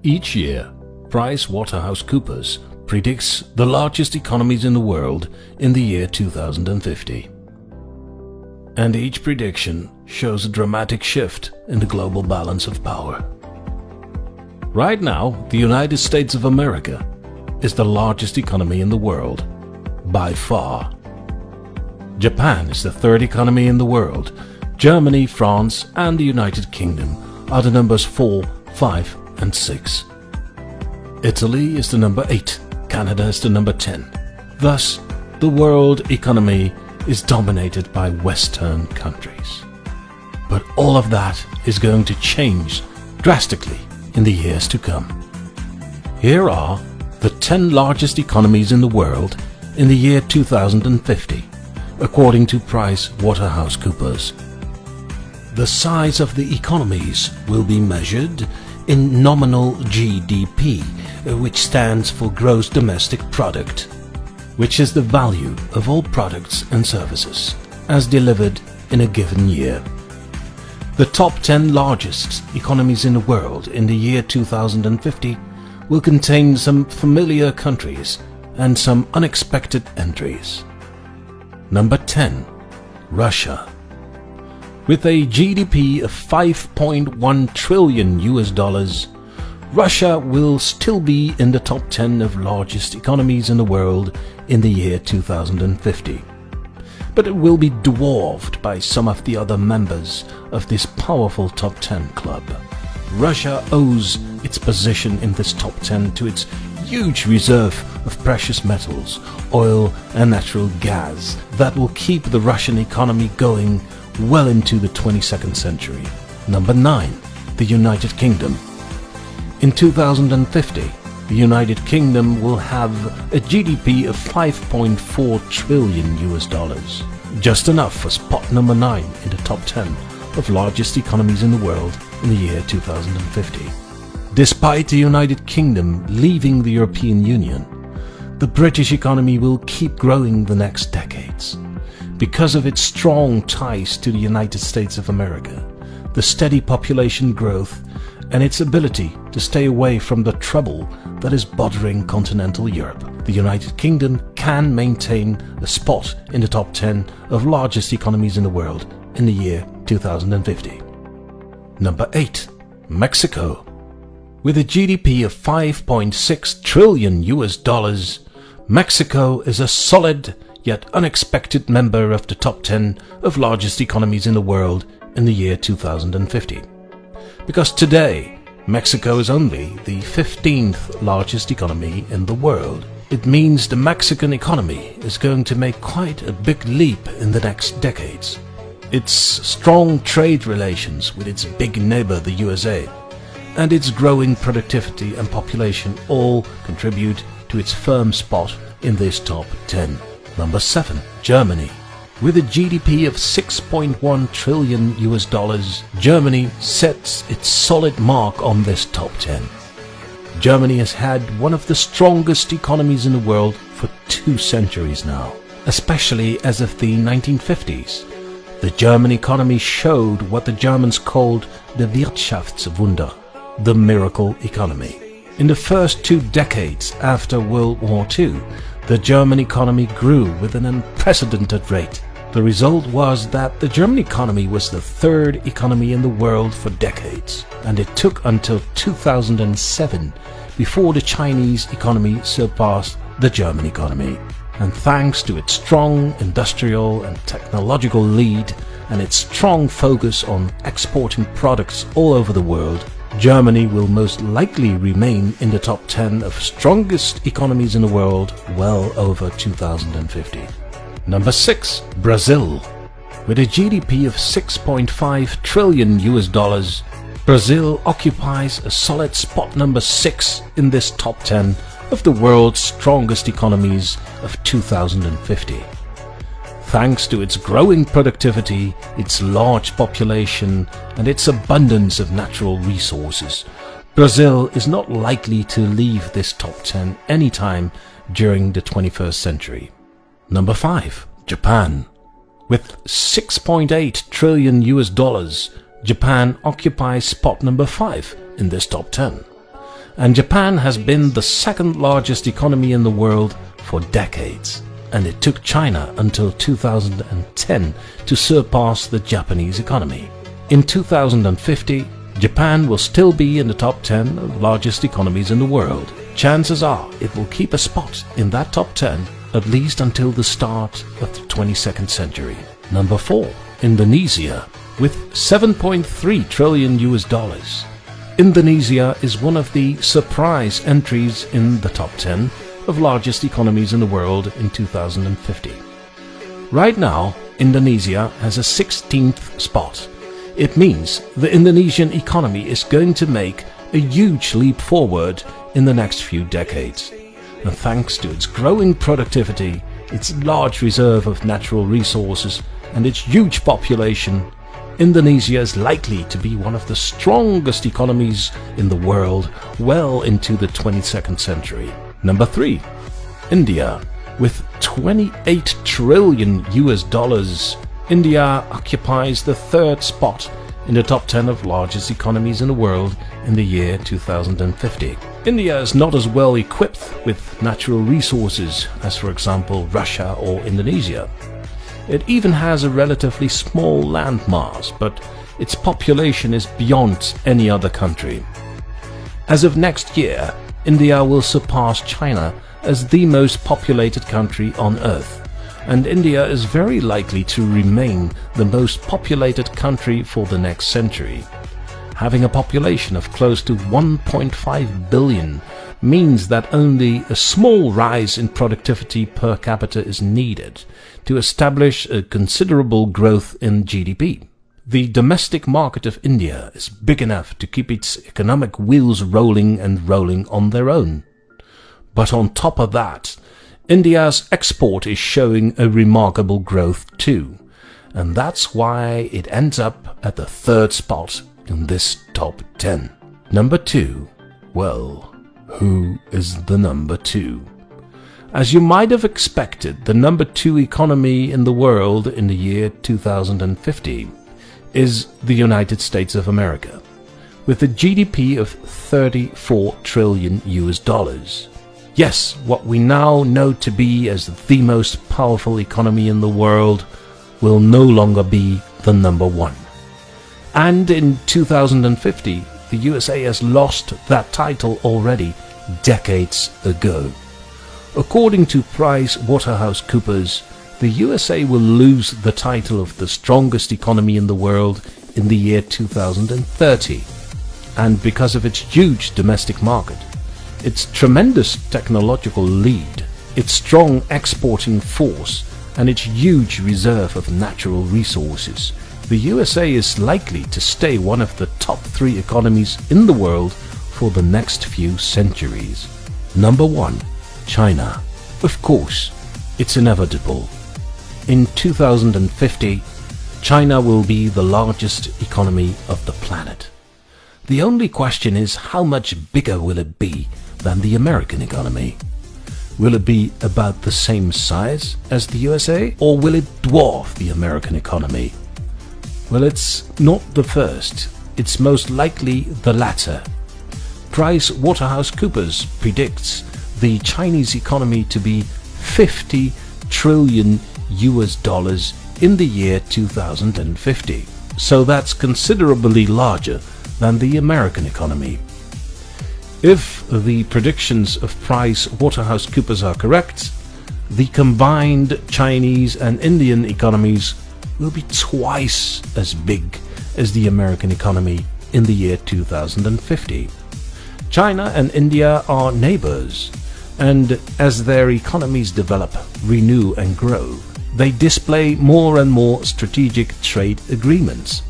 Each year, PricewaterhouseCoopers predicts the largest economies in the world in the year 2050. And each prediction shows a dramatic shift in the global balance of power. Right now, the United States of America is the largest economy in the world, by far. Japan is the third economy in the world. Germany, France, and the United Kingdom are the numbers 4, 5, and 6. Italy is the number 8. Canada is the number 10. Thus, the world economy is dominated by Western countries. But all of that is going to change drastically in the years to come. Here are the 10 largest economies in the world in the year 2050, according to PricewaterhouseCoopers. The size of the economies will be measured in nominal GDP, which stands for Gross Domestic Product, which is the value of all products and services as delivered in a given year. The top 10 largest economies in the world in the year 2050 will contain some familiar countries and some unexpected entries. Number 10. Russia. With a GDP of $5.1 trillion, Russia will still be in the top 10 of largest economies in the world in the year 2050. But it will be dwarfed by some of the other members of this powerful top 10 club. Russia owes its position in this top 10 to its huge reserve of precious metals, oil and natural gas that will keep the Russian economy going well into the 22nd century. Number 9. The United Kingdom. In 2050, the United Kingdom will have a GDP of $5.4 trillion, just enough for spot number 9 in the top 10 of largest economies in the world in the year 2050. Despite the United Kingdom leaving the European Union, the British economy will keep growing the next decades. Because of its strong ties to the United States of America, the steady population growth, and its ability to stay away from the trouble that is bothering continental Europe, the United Kingdom can maintain a spot in the top 10 of largest economies in the world in the year 2050. Number 8. Mexico. With a GDP of $5.6 trillion, Mexico is a solid yet unexpected member of the top 10 of largest economies in the world in the year 2050. Because today, Mexico is only the 15th largest economy in the world. It means the Mexican economy is going to make quite a big leap in the next decades. Its strong trade relations with its big neighbor, the USA, and its growing productivity and population all contribute to its firm spot in this top 10. Number 7. Germany. With a GDP of $6.1 trillion, Germany sets its solid mark on this top 10. Germany has had one of the strongest economies in the world for 2 centuries now, especially as of the 1950s. The German economy showed what the Germans called the Wirtschaftswunder, the miracle economy. In the first 2 decades after World War II, the German economy grew with an unprecedented rate. The result was that the German economy was the 3rd economy in the world for decades, and it took until 2007 before the Chinese economy surpassed the German economy. And thanks to its strong industrial and technological lead and its strong focus on exporting products all over the world, Germany will most likely remain in the top 10 of strongest economies in the world well over 2050. Number 6. Brazil. With a GDP of $6.5 trillion, Brazil occupies a solid spot number 6 in this top 10 of the world's strongest economies of 2050. Thanks to its growing productivity, its large population, and its abundance of natural resources, Brazil is not likely to leave this top 10 anytime during the 21st century. Number 5. Japan. With $6.8 trillion, Japan occupies spot number 5 in this top 10. And Japan has been the second largest economy in the world for decades. And it took China until 2010 to surpass the Japanese economy. In 2050, Japan will still be in the top 10 of largest economies in the world. Chances are it will keep a spot in that top 10 at least until the start of the 22nd century. Number 4. Indonesia, with 7.3 trillion US dollars. Indonesia is one of the surprise entries in the top 10 of largest economies in the world in 2050. Right now, Indonesia has a 16th spot. It means the Indonesian economy is going to make a huge leap forward in the next few decades. And thanks to its growing productivity, its large reserve of natural resources, and its huge population, Indonesia is likely to be one of the strongest economies in the world well into the 22nd century. Number 3. India, with 28 trillion US dollars. India occupies the 3rd spot in the top 10 of largest economies in the world in the year 2050. India is not as well equipped with natural resources as, for example, Russia or Indonesia. It even has a relatively small landmass, but its population is beyond any other country. As of next year, India will surpass China as the most populated country on Earth, and India is very likely to remain the most populated country for the next century. Having a population of close to 1.5 billion means that only a small rise in productivity per capita is needed to establish a considerable growth in GDP. The domestic market of India is big enough to keep its economic wheels rolling and rolling on their own. But on top of that, India's export is showing a remarkable growth too, and that's why it ends up at the 3rd spot in this top 10. Number 2. Well, who is the number 2? As you might have expected, the number 2 economy in the world in the year 2050 is the United States of America, with a GDP of 34 trillion US dollars. Yes, what we now know to be as the most powerful economy in the world will no longer be the number 1. And in 2050, the USA has lost that title already decades ago. According to PricewaterhouseCoopers, the USA will lose the title of the strongest economy in the world in the year 2030. And because of its huge domestic market, its tremendous technological lead, its strong exporting force, and its huge reserve of natural resources, the USA is likely to stay one of the top 3 economies in the world for the next few centuries. Number 1. China. Of course, it's inevitable. In 2050, China will be the largest economy of the planet. The only question is, how much bigger will it be than the American economy? Will it be about the same size as the USA, or will it dwarf the American economy? Well, it's not the first. It's most likely the latter. PricewaterhouseCoopers predicts the Chinese economy to be 50 trillion US dollars in the year 2050. So that's considerably larger than the American economy. If the predictions of PricewaterhouseCoopers are correct, the combined Chinese and Indian economies will be twice as big as the American economy in the year 2050. China and India are neighbors, and as their economies develop, renew and grow, they display more and more strategic trade agreements.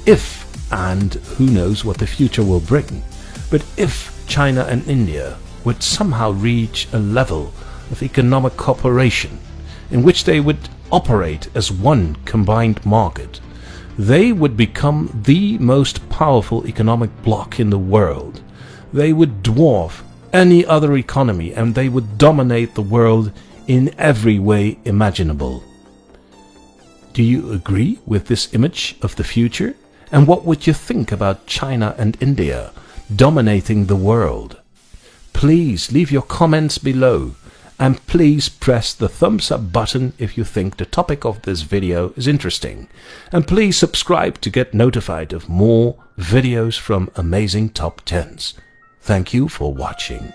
If, and who knows what the future will bring, but if China and India would somehow reach a level of economic cooperation in which they would operate as one combined market, they would become the most powerful economic bloc in the world. They would dwarf any other economy, and they would dominate the world in every way imaginable. Do you agree with this image of the future? And what would you think about China and India dominating the world. Please leave your comments below, and please press the thumbs up button if you think the topic of this video is interesting. And please subscribe to get notified of more videos from amazing top 10s. Thank you for watching.